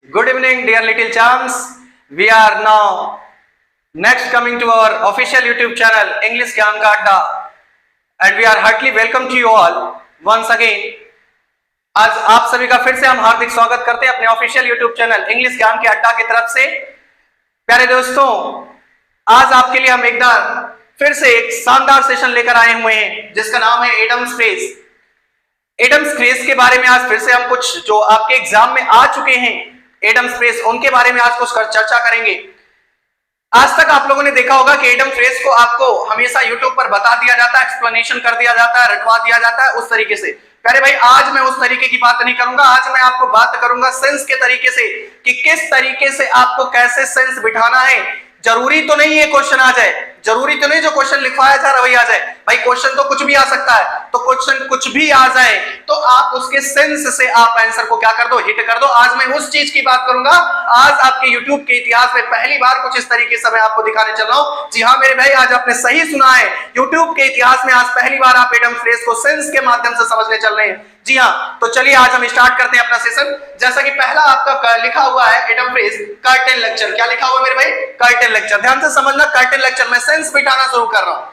Good evening, dear little chums. We are now next coming to our official YouTube channel, English Gyan ka Adda, and we are heartily welcome to you all once again. आज आप सभी का फिर से हम हार्दिक स्वागत करते हैं अपने ऑफिशियल यूट्यूब चैनल इंग्लिश ज्ञान के अड्डा की तरफ से। प्यारे दोस्तों, आज आपके लिए हम एक बार फिर से एक शानदार सेशन लेकर आए हुए हैं जिसका नाम है एडम्स फ्रेज। एडम्स फ्रेज के बारे में आज फिर से हम कुछ जो आपके एग्जाम में आ चुके हैं एडम्स फ्रेज, उनके बारे में आज कुछ चर्चा करेंगे। आज तक आप लोगों ने देखा होगा कि एडम फ्रेज को आपको हमेशा यूट्यूब पर बता दिया जाता है, एक्सप्लेनेशन कर दिया जाता है, रटवा दिया जाता है उस तरीके से। प्यारे भाई, आज मैं उस तरीके की बात नहीं करूंगा। आज मैं आपको बात करूंगा सेंस के तरीके से कि किस तरीके से आपको कैसे सेंस बिठाना है। जरूरी तो नहीं है क्वेश्चन आ जाए, जरूरी तो नहीं जो क्वेश्चन लिखवाया जा रहा वही आ जाए। भाई क्वेश्चन तो कुछ भी आ सकता है, तो क्वेश्चन कुछ भी आ जाए तो आप उसके सेंस से आप आंसर को क्या कर दो, हिट कर दो। आज मैं उस चीज की बात करूंगा। आज आपके यूट्यूब के इतिहास में पहली बार कुछ इस तरीके से मैं आपको दिखाने चल रहा हूं। जी हाँ मेरे भाई, आज आपने सही सुना है, यूट्यूब के इतिहास में आज पहली बार आप एडम फ्रेज को सेंस के माध्यम से समझने चल रहे हैं। जी हाँ, तो चलिए आज हम स्टार्ट करते हैं अपना सेशन। जैसा कि पहला आपका लिखा हुआ है एडम फ्रेज कर्टेन लेक्चर। क्या लिखा हुआ है मेरे भाई? Curtain lecture. ध्यान से समझना, कर्टेन लेक्चर में सेंस बिठाना शुरू कर रहा हूं।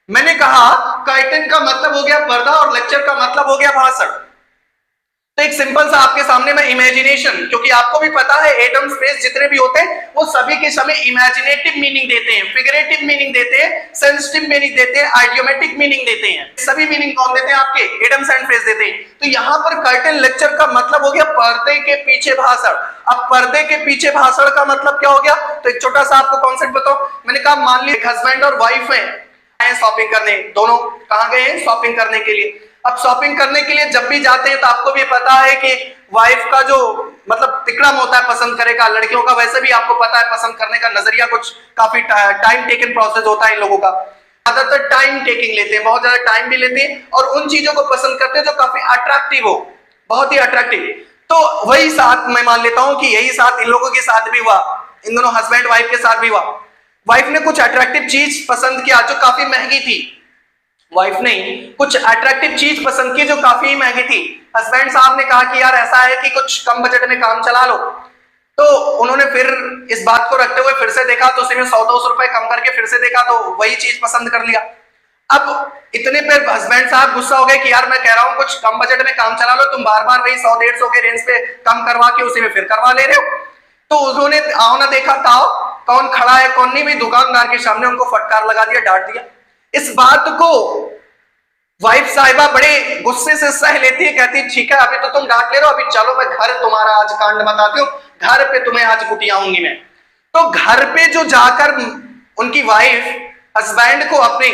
मैंने कहा कर्टेन का मतलब हो गया पर्दा और लेक्चर का मतलब हो गया भाषण। तो एक सिंपल सा आपके सामने में इमेजिनेशन, क्योंकि आपको भी पता है एडम्स फ्रेज जितने भी होते हैं वो सभी के सभी इमेजिनेटिव मीनिंग देते हैं, फिगरेटिव मीनिंग देते हैं, सेंसिटिव मीनिंग देते हैं, आइडियोमेटिक मीनिंग देते हैं। सभी मीनिंग कौन देते हैं? आपके एडम्स एंड फ्रेज देते हैं। तो यहाँ पर कर्टेन लेक्चर का मतलब हो गया पर्दे के पीछे भाषण। अब पर्दे के पीछे भाषण का मतलब क्या हो गया? तो एक छोटा सा आपको कॉन्सेप्ट बताओ। मैंने कहा मान लीजिए हस्बैंड और वाइफ है शॉपिंग करने, दोनों कहां गए हैं? शॉपिंग करने के लिए। अब शॉपिंग करने के लिए जब भी जाते हैं तो आपको भी पता है कि वाइफ का जो मतलब तिकड़म होता है पसंद करे का, लड़कियों का वैसे भी आपको पता है पसंद करने का नजरिया कुछ काफी टाइम टेकन प्रोसेस होता है इन लोगों का। ज्यादातर टाइम टेकिंग लेते हैं, बहुत ज्यादा टाइम भी लेते हैं और उन चीजों को पसंद करते हैं जो काफी अट्रैक्टिव हो, बहुत ही अट्रैक्टिव। तो वही साथ मैं मान लेता हूं कि यही साथ इन लोगों के साथ भी हुआ, इन दोनों हस्बैंड वाइफ के साथ भी हुआ। वाइफ ने कुछ अट्रैक्टिव चीज पसंद किया जो काफी महंगी थी। वाइफ ने कुछ अट्रैक्टिव चीज पसंद की जो काफी महंगी थी। हस्बैंड साहब ने कहा कि यार ऐसा है कि कुछ कम बजट में काम चला लो। तो उन्होंने फिर इस बात को रखते हुए फिर से देखा तो उसी में 100-200 रुपए कम करके फिर से देखा तो वही चीज पसंद कर लिया। अब इतने पे हस्बैंड साहब गुस्सा हो गए कि यार मैं कह रहा हूं कुछ कम बजट में काम चला लो, तुम बार बार वही 100-150 के रेंज पे कम करवा के उसी में फिर करवा ले रहे हो। तो उन्होंने आओ ना देखा ताओ कौन खड़ा है कौन नहीं, भी दुकानदार के सामने उनको फटकार लगा दिया, डांट दिया। इस बात को वाइफ साहिबा बड़े गुस्से से सह लेती है, कहती है ठीक है अभी तो तुम डांट ले रहे हो, अभी चलो मैं घर तुम्हारा आज कांड बताती हूँ, घर पे तुम्हें आज कुटियाऊंगी मैं। तो घर पे जो जाकर उनकी वाइफ हस्बैंड को अपने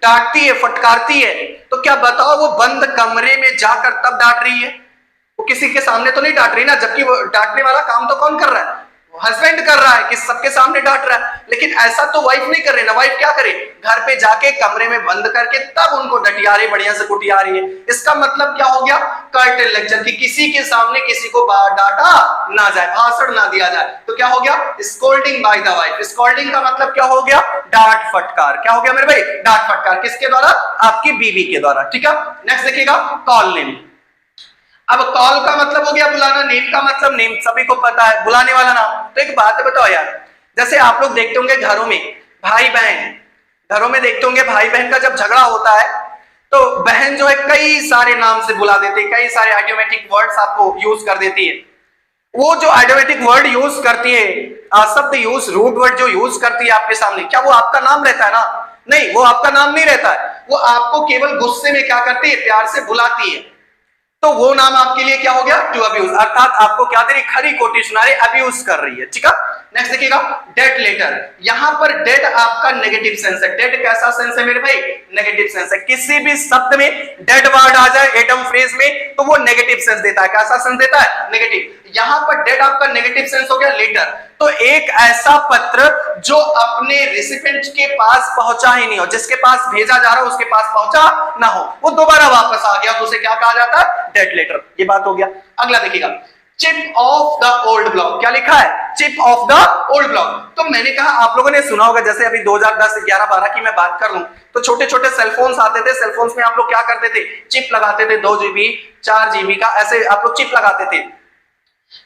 डांटती है, फटकारती है, तो क्या बताओ वो बंद कमरे में जाकर तब डांट रही है। वो किसी के सामने तो नहीं डांट रही ना, जबकि वो डांटने वाला काम तो कौन कर रहा है? हस्बैंड कर रहा है कि सबके सामने डांट रहा है। लेकिन ऐसा तो वाइफ नहीं कर रही ना। वाइफ क्या करे? घर पे जाके कमरे में बंद करके तब उनको डटिया रही, बढ़िया से कुटिया रही है। इसका मतलब क्या हो गया? कर्टेन लेक्चर की किसी के सामने किसी को डांटा ना जाए, भाषण ना दिया जाए। तो क्या हो गया? Scolding by the wife. Scolding का मतलब क्या हो गया? डांट फटकार। क्या हो गया मेरे भाई? डांट फटकार। किसके द्वारा? आपकी बीवी के द्वारा। ठीक है, नेक्स्ट देखिएगा कॉल नेम। अब कॉल का मतलब हो गया बुलाना, नेम का मतलब नेम, सभी को पता है बुलाने वाला नाम। तो एक बात बताओ यार, जैसे आप लोग देखते होंगे घरों में भाई बहन, घरों में देखते होंगे भाई बहन का जब झगड़ा होता है तो बहन जो है कई सारे नाम से बुला देती है, कई सारे आइडियोमेटिक वर्ड्स आपको यूज कर देती है। वो जो आइडियोमेटिक वर्ड यूज करती है, शब्द यूज, रूट वर्ड जो यूज करती है आपके सामने, क्या वो आपका नाम रहता है ना? नहीं, वो आपका नाम नहीं रहता है। वो आपको केवल गुस्से में क्या करती है? प्यार से बुलाती है। तो वो नाम आपके लिए क्या हो गया? टू अब्यूज, अर्थात आपको क्या दे रही? खरी कोटी सुना रही, अब्यूज कर रही है। ठीक है, नेक्स्ट देखिएगा डेड लेटर। यहां पर डेड आपका नेगेटिव सेंस है। डेड कैसा सेंस है मेरे भाई? नेगेटिव सेंस है। किसी भी शब्द में डेड वर्ड आ जाए एडम फ्रेज में तो वो नेगेटिव सेंस देता है। कैसा सेंस देता है? नेगेटिव। यहां पर डेड आपका नेगेटिव सेंस हो गया लेटर। तो एक ऐसा पत्र जो अपने रिसिपेंट के पास पहुंचा ही नहीं हो, जिसके पास भेजा जा रहा हो उसके पास पहुंचा ना हो, वो दोबारा वापस आ गया तो उसे क्या कहा जाता है? Dead letter. ये बात हो गया। अगला देखिएगा chip of the old block. क्या लिखा है? Chip of the old block. तो मैंने कहा आप लोगों ने सुना होगा, जैसे अभी 2010, 11, 12 की मैं बात कर लूं तो छोटे छोटे सेलफोन्स आते थे। सेलफोन्स में आप लोग क्या करते थे? चिप लगाते थे, 2 GB 4 GB का, ऐसे आप लोग चिप लगाते थे।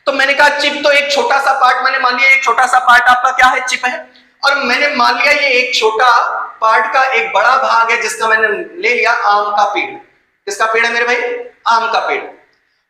तो मैंने कहा चिप तो एक छोटा सा पार्ट, मैंने मान लिया एक छोटा सा पार्ट आपका क्या है, चिप है, और मैंने मान लिया ये एक छोटा पार्ट का एक बड़ा भाग है जिसका मैंने ले लिया आम का पेड़। किसका पेड़ है मेरे भाई, आम का पेड़,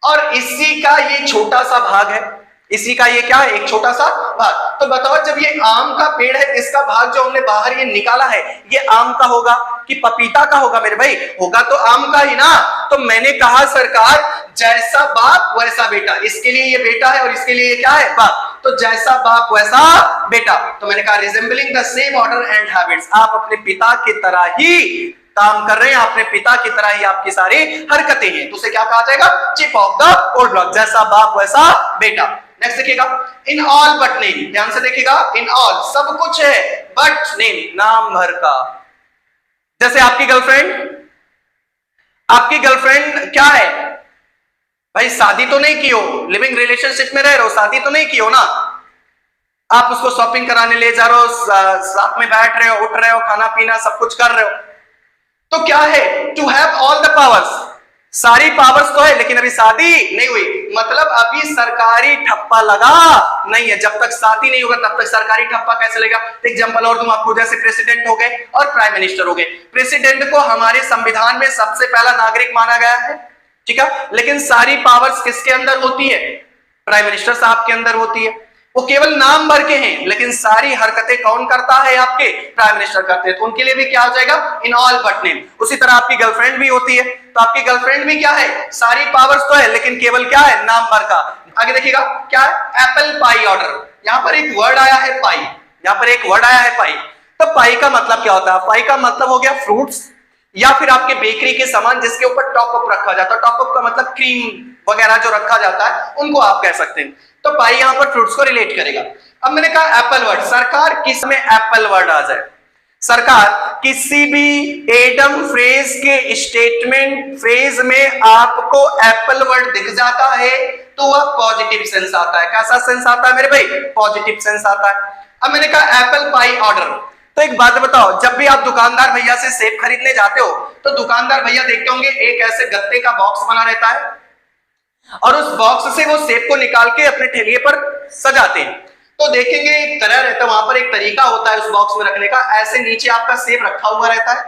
और इसी का ये छोटा सा भाग है, इसी का ये क्या है, एक छोटा सा भाग। तो बताओ जब ये आम का पेड़ है, इसका भाग जो हमने बाहर ये निकाला है, ये आम का होगा कि पपीता का होगा मेरे भाई, होगा तो आम का ही ना। तो मैंने कहा सरकार जैसा बाप वैसा बेटा, इसके लिए ये बेटा है और इसके लिए ये क्या है, बाप, तो जैसा बाप वैसा बेटा। तो मैंने कहा resembling the same order and habits, आप अपने पिता की तरह ही काम कर रहे हैं, अपने पिता की तरह ही आपकी सारी हरकतें हैं, तो उसे क्या कहा जाएगा, chip of the old block, जैसा बाप वैसा बेटा। नेक्स्ट देखिएगा, इन ऑल बट नेम, ध्यान से देखिएगा, इन ऑल सब कुछ है, बट नेम नाम भर का। जैसे आपकी गर्लफ्रेंड क्या है भाई, शादी तो नहीं की हो, लिविंग रिलेशनशिप में रह रहे हो, शादी तो नहीं की हो ना, आप उसको शॉपिंग कराने ले जा रहे हो, साथ में बैठ रहे हो, उठ रहे हो, खाना पीना सब कुछ कर रहे हो, तो क्या है, to have all the powers, सारी पावर्स तो है लेकिन अभी शादी नहीं हुई, मतलब अभी सरकारी ठप्पा लगा नहीं है। जब तक शादी नहीं होगा तब तक सरकारी ठप्पा कैसे लेगा। एग्जांपल और दूं आपको, जैसे प्रेसिडेंट हो गए और प्राइम मिनिस्टर हो गए। प्रेसिडेंट को हमारे संविधान में सबसे पहला नागरिक माना गया है, ठीक है, लेकिन सारी पावर्स किसके अंदर होती है, प्राइम मिनिस्टर साहब के अंदर होती है। वो केवल नाम भर के हैं लेकिन सारी हरकतें कौन करता है, आपके प्राइम मिनिस्टर करते हैं, तो उनके लिए भी क्या हो जाएगा, इन ऑल बट नेम। उसी तरह आपकी गर्लफ्रेंड भी होती है, तो आपकी गर्लफ्रेंड भी क्या है, सारी पावर्स तो है लेकिन केवल क्या है, नाम भर का। आगे देखिएगा क्या है, एप्पल पाई ऑर्डर, यहां पर एक वर्ड आया है पाई, यहां पर एक वर्ड आया है पाई। तो पाई का मतलब क्या होता है, पाई का मतलब हो गया फ्रूट्स या फिर आपके बेकरी के सामान जिसके ऊपर टॉपअप रखा जाता है, टॉपअप का मतलब क्रीम वगैरह जो रखा जाता है उनको आप कह सकते हैं। तो पाई यहां पर फ्रूट्स को रिलेट करेगा। अब मैंने कहा एप्पल वर्ड, सरकार किस में एप्पल वर्ड आ जाए, सरकार किसी भी एडम फ्रेज के स्टेटमेंट फ्रेज में आपको एप्पल वर्ड दिख जाता है तो वह पॉजिटिव सेंस आता है। कैसा सेंस आता है मेरे भाई, पॉजिटिव सेंस आता है। अब मैंने कहा एप्पल पाई ऑर्डर, तो एक बात बताओ, जब भी आप दुकानदार भैया से सेब खरीदने जाते हो तो दुकानदार भैया देखते होंगे एक ऐसे गत्ते का बॉक्स बना रहता है और उस बॉक्स से वो सेब को निकाल के अपने ठेलिए पर सजाते हैं। तो देखेंगे एक तरह रहता है, वहां पर एक तरीका होता है उस बॉक्स में रखने का। ऐसे नीचे आपका सेब रखा हुआ रहता है,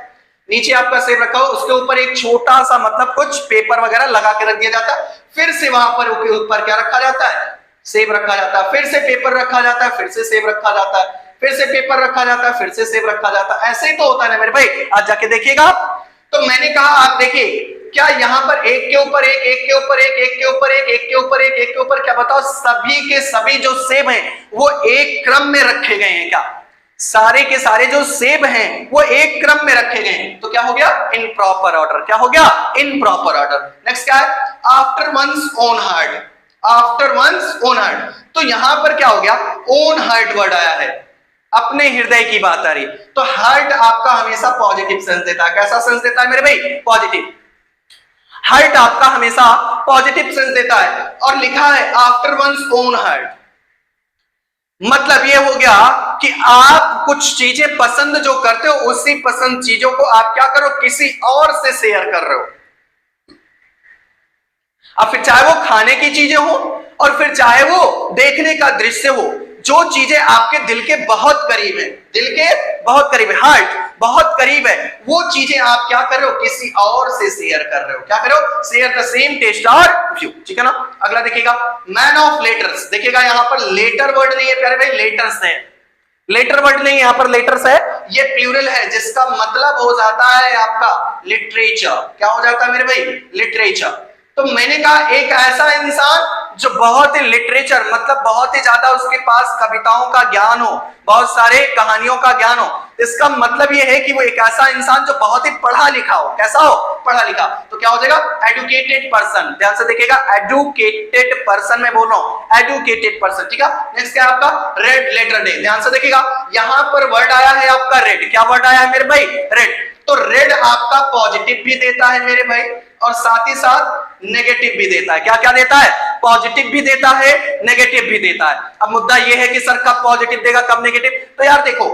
नीचे आपका सेब रखा हुआ, उसके ऊपर एक छोटा सा मतलब कुछ पेपर वगैरह लगा के रख दिया जाता है। फिर से वहां पर ऊपर क्या रखा जाता है, सेब रखा जाता है, फिर से पेपर रखा जाता है, फिर से सेब रखा जाता है, फिर से पेपर रखा जाता है, फिर से सेब रखा जाता है। ऐसे ही तो होता है ना मेरे भाई, आज जाके देखिएगा आप। तो मैंने कहा आप देखिए क्या यहाँ पर एक के ऊपर एक, एक के ऊपर एक, एक के ऊपर एक, एक के ऊपर एक, एक के ऊपर क्या, बताओ सभी के सभी जो सेब हैं वो एक क्रम में रखे गए हैं क्या, सारे के सारे जो सेब हैं वो एक क्रम में रखे गए हैं, तो क्या हो गया, इन प्रॉपर ऑर्डर। क्या हो गया, इन प्रॉपर ऑर्डर। नेक्स्ट क्या है, after one's own heart, after one's own heart, तो यहां पर क्या हो गया, ओन हार्ट वर्ड आया है, अपने हृदय की बात आ रही। तो हार्ट आपका हमेशा पॉजिटिव सेंस देता है। कैसा सेंस देता है मेरे भाई, पॉजिटिव। हार्ट आपका हमेशा पॉजिटिव सेंस देता है। और लिखा है आफ्टर वंस ओन हार्ट, मतलब ये हो गया कि आप कुछ चीजें पसंद जो करते हो उसी पसंद चीजों को आप क्या करो, किसी और से शेयर कर रहे हो। अब फिर चाहे वो खाने की चीजें हो और फिर चाहे वो देखने का दृश्य हो, जो चीजें आपके दिल के बहुत करीब है, दिल के बहुत करीब है, हार्ट बहुत करीब है, वो चीजें आप क्या कर रहे हो, किसी और से शेयर कर रहे हो। क्या कर रहे हो, शेयर द सेम टेस्ट और व्यू, ठीक है ना। अगला देखिएगा, मैन ऑफ लेटर्स, देखिएगा यहां पर लेटर वर्ड नहीं है प्यारे भाई, लेटर्स है, लेटर वर्ड नहीं, यहां पर लेटर्स है, ये प्लूरल है जिसका मतलब हो जाता है आपका लिटरेचर। क्या हो जाता है मेरे भाई, लिटरेचर। तो मैंने कहा एक ऐसा इंसान जो बहुत ही लिटरेचर मतलब बहुत ही ज्यादा उसके पास कविताओं का ज्ञान हो, बहुत सारे कहानियों का ज्ञान हो, इसका मतलब यह है कि वो एक ऐसा इंसान जो बहुत ही पढ़ा लिखा हो। कैसा हो, पढ़ा लिखा। तो क्या हो जाएगा, एडुकेटेड पर्सन। ध्यान से देखिएगा, एडुकेटेड पर्सन में बोल रहा हूं, एडुकेटेड पर्सन, ठीक है। नेक्स्ट क्या है आपका, रेड लेटर डे। ध्यान से देखिएगा, यहां पर वर्ड आया है आपका रेड। क्या वर्ड आया है मेरे भाई, रेड। तो रेड आपका पॉजिटिव भी देता है मेरे भाई और साथ ही साथ नेगेटिव भी देता है। क्या क्या देता है, पॉजिटिव भी देता है, नेगेटिव भी देता है। अब मुद्दा यह है कि सर कब पॉजिटिव देगा कब नेगेटिव, तो यार देखो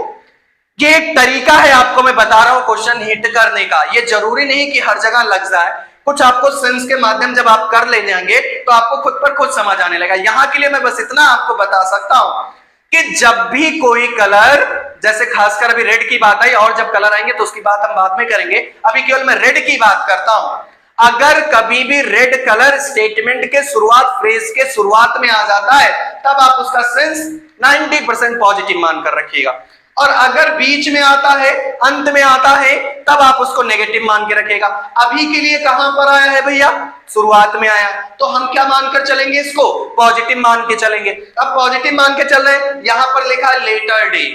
ये एक तरीका है, आपको मैं बता रहा हूं क्वेश्चन हिट करने का। ये जरूरी नहीं कि हर जगह लग जाए, कुछ आपको सेंस के माध्यम जब आप कर ले जाएंगे तो आपको खुद पर खुद समझ आने लगेगा। यहां के लिए मैं बस इतना आपको बता सकता हूं कि जब भी कोई कलर, जैसे खासकर अभी रेड की बात आई और जब कलर आएंगे तो उसकी बात हम बाद में करेंगे, अभी केवल मैं रेड की बात करता हूं। अगर कभी भी रेड कलर स्टेटमेंट के शुरुआत, फ्रेज के शुरुआत में आ जाता है, तब आप उसका सेंस 90% पॉजिटिव मानकर रखिएगा, और अगर बीच में आता है, अंत में आता है, तब आप उसको नेगेटिव मान के रखिएगा। अभी के लिए कहां पर आया है भैया? शुरुआत में आया, तो हम क्या मानकर चलेंगे? इसको पॉजिटिव मान के चलेंगे। अब पॉजिटिव मान के चल रहे हैं, यहां पर लिखा है लेटर डे।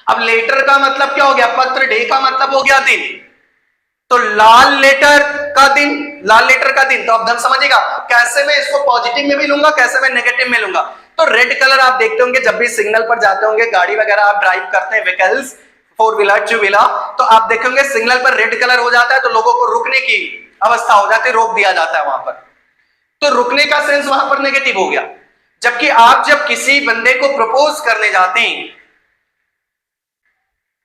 अब लेटर का मतलब क्या हो गया? पत्र, डे का मतलब हो गया दिन, तो लाल लेटर का दिन, लाल लेटर का दिन। तो अब धन समझिएगा कैसे मैं इसको पॉजिटिव में भी लूंगा, कैसे मैं नेगेटिव में लूंगा। तो रेड कलर आप देखते होंगे जब भी सिग्नल पर जाते होंगे, गाड़ी वगैरह आप ड्राइव करते हैं, व्हीकल्स, 4 व्हीलर 2 व्हीलर, तो आप देखेंगे सिग्नल पर रेड कलर हो जाता है तो लोगों को रुकने की अवस्था हो जाती है, रोक दिया जाता है वहां पर, तो रुकने का सेंस वहां पर नेगेटिव हो गया। जबकि आप जब किसी बंदे को प्रपोज करने जाते हैं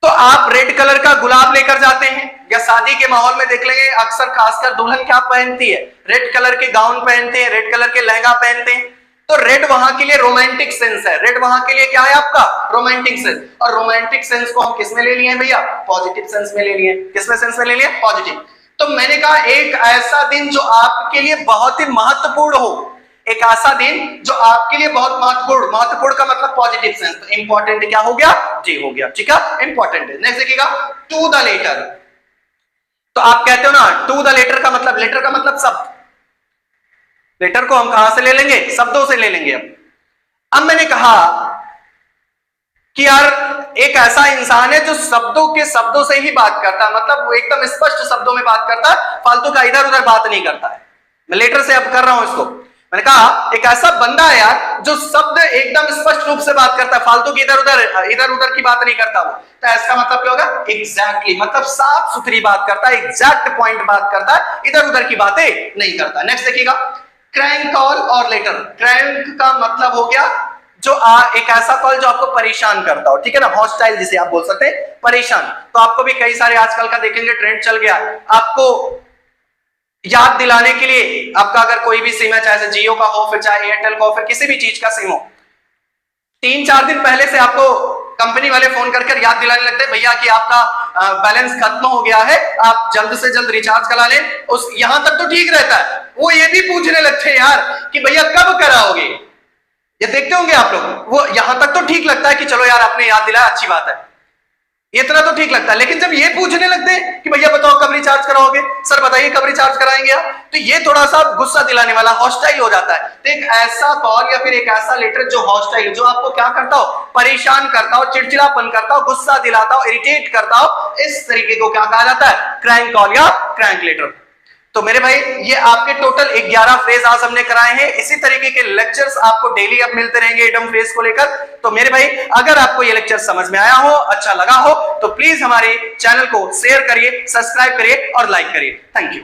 तो आप रेड कलर का गुलाब लेकर जाते हैं, या शादी के माहौल में देख लेंगे अक्सर खासकर दुल्हन क्या पहनती है? रेड कलर के गाउन पहनते हैं, रेड कलर के लहंगा पहनते हैं। तो रेड वहां के लिए रोमांटिक सेंस है, रेड वहां के लिए क्या है आपका? Romantic sense. और रोमांटिक सेंस को हम किस में ले लिए हैं भैया? पॉजिटिव सेंस में ले लिए। किसमें सेंस में ले लिए? पॉजिटिव। तो मैंने कहा एक ऐसा दिन जो आपके लिए बहुत ही महत्वपूर्ण हो, एक ऐसा दिन जो आपके लिए बहुत महत्वपूर्ण, महत्वपूर्ण का मतलब पॉजिटिव सेंस, तो इंपॉर्टेंट क्या हो गया? जी हो गया, ठीक है, इंपॉर्टेंट है। नेक्स्ट देखिएगा, टू द लेटर। तो आप कहते हो ना टू द लेटर का मतलब, लेटर का मतलब शब्द, लेटर को हम कहां से ले लेंगे? शब्दों से ले लेंगे। अब मैंने कहा कि यार एक ऐसा इंसान है जो शब्दों के शब्दों से ही बात करता है, मतलब वो एकदम स्पष्ट शब्दों में बात करता है, फालतू का इधर उधर बात नहीं करता है। मैं लेटर से अब कर रहा हूं इसको। मैंने कहा एक ऐसा बंदा है यार जो शब्द एकदम स्पष्ट रूप से बात करता है, फालतू की इधर उधर की बात नहीं करता वो। तो इसका मतलब क्या होगा? एग्जैक्टली, मतलब साफ सुथरी बात करता है, एग्जैक्ट पॉइंट बात करता है, इधर उधर की बातें नहीं करता। नेक्स्ट देखिएगा, क्रैंक कॉल और लेटर। क्रैंक का मतलब हो गया जो एक ऐसा कॉल जो आपको परेशान करता हो, ठीक है ना, हॉस्टाइल जिसे आप बोल सकते हैं, परेशान। तो आपको भी कई सारे आजकल का देखेंगे ट्रेंड चल गया, आपको याद दिलाने के लिए, आपका अगर कोई भी सिम है, चाहे जियो का हो, फिर चाहे एयरटेल का हो, फिर किसी भी चीज का सिम हो, 3-4 दिन पहले से आपको कंपनी वाले फोन करके याद दिलाने लगते हैं, भैया कि आपका बैलेंस खत्म हो गया है, आप जल्द से जल्द रिचार्ज करा लें। उस यहां तक तो ठीक रहता है, वो ये भी पूछने लगते हैं यार कि भैया कब कराओगे। ये देखते होंगे आप लोग, वो यहां तक तो ठीक लगता है कि चलो यार आपने याद दिलाया, अच्छी बात है, इतना तो ठीक लगता है। लेकिन जब ये पूछने लगते हैं कि भैया बताओ कब रिचार्ज कराओगे, सर बताइए कब रिचार्ज कराएंगे आप, तो ये थोड़ा सा गुस्सा दिलाने वाला, हॉस्टाइल हो जाता है। तो एक ऐसा कॉल या फिर एक ऐसा लेटर जो हॉस्टाइल, जो आपको क्या करता हो? परेशान करता हो, चिड़चिड़ापन करता हो, गुस्सा दिलाता हो, इरिटेट करता हो, इस तरीके को क्या कहा जाता है? क्रैंक कॉल या क्रैंक लेटर। तो मेरे भाई ये आपके टोटल 11 फ्रेज आज हमने कराए हैं। इसी तरीके के लेक्चर्स आपको डेली अब मिलते रहेंगे इडियम फ्रेज को लेकर। तो मेरे भाई अगर आपको ये लेक्चर समझ में आया हो, अच्छा लगा हो, तो प्लीज हमारे चैनल को शेयर करिए, सब्सक्राइब करिए और लाइक करिए। Thank you.